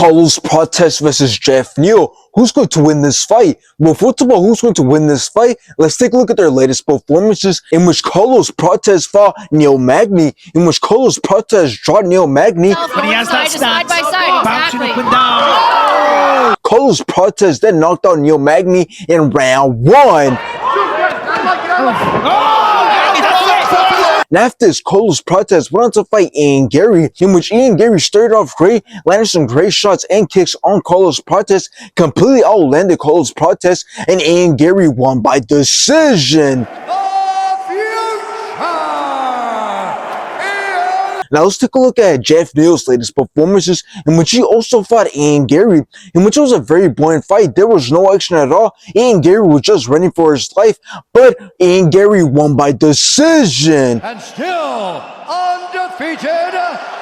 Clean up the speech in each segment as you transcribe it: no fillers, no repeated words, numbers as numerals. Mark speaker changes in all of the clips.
Speaker 1: Carlos Prates versus Geoff Neal. Who's going to win this fight? Well, first of all, who's going to win this fight? Let's take a look at their latest performances, in which Carlos Prates fought Neil Magny, in which Carlos Prates dropped Neil Magny.
Speaker 2: But he has that stance, bouncing up and down.
Speaker 1: Carlos Prates then knocked out Neil Magny in round 1. And after this, Carlos Prates went on to fight Ian Gary, in which Ian Gary started off great, landed some great shots and kicks on Carlos Prates, completely outlanded Carlos Prates, and Ian Gary won by decision. Now let's take a look at Geoff Neal's latest performances, in which he also fought Ian Gary, in which it was a very boring fight. There was no action at all. Ian Gary was just running for his life, but Ian Gary won by decision.
Speaker 3: And still undefeated,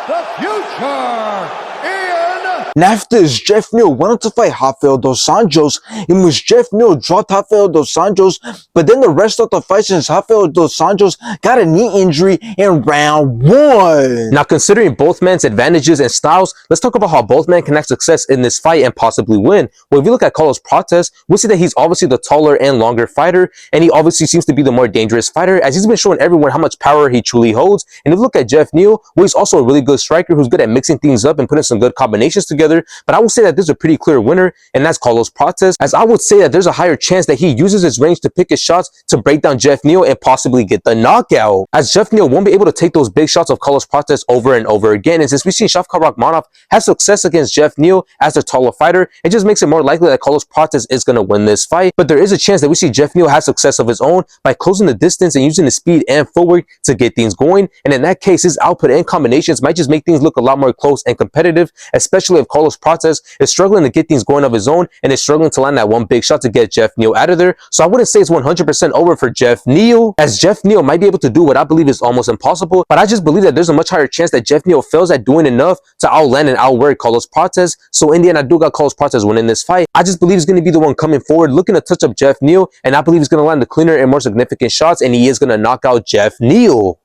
Speaker 3: the future, Ian.
Speaker 1: And after this, Geoff Neal went on to fight Rafael dos Anjos, in which Geoff Neal dropped Rafael dos Anjos, but then the rest of the fight, since Rafael dos Anjos got a knee injury in round 1.
Speaker 4: Now, considering both men's advantages and styles, let's talk about how both men can have success in this fight and possibly win. Well, if you look at Carlos Prates, we'll see that he's obviously the taller and longer fighter, and he obviously seems to be the more dangerous fighter, as he's been showing everyone how much power he truly holds. And if you look at Geoff Neal, well, he's also a really good striker who's good at mixing things up and putting some good combinations together. But I will say that there's a pretty clear winner, and that's Carlos Prates, as I would say that there's a higher chance that he uses his range to pick his shots to break down Geoff Neal and possibly get the knockout, as Geoff Neal won't be able to take those big shots of Carlos Prates over and over again. And since we've seen Shavkat Rakhmonov have success against Geoff Neal as a taller fighter, it just makes it more likely that Carlos Prates is going to win this fight. But there is a chance that we see Geoff Neal have success of his own by closing the distance and using his speed and footwork to get things going. And in that case, his output and combinations might just make things look a lot more close and competitive, especially if Carlos Prates is struggling to get things going of his own and is struggling to land that one big shot to get Geoff Neal out of there. So I wouldn't say it's 100% over for Geoff Neal, as Geoff Neal might be able to do what I believe is almost impossible, but I just believe that there's a much higher chance that Geoff Neal fails at doing enough to outland and outwork Carlos Prates. So in the end, I do got Carlos Prates winning this fight. I just believe he's going to be the one coming forward, looking to touch up Geoff Neal, and I believe he's going to land the cleaner and more significant shots, and he is going to knock out Geoff Neal.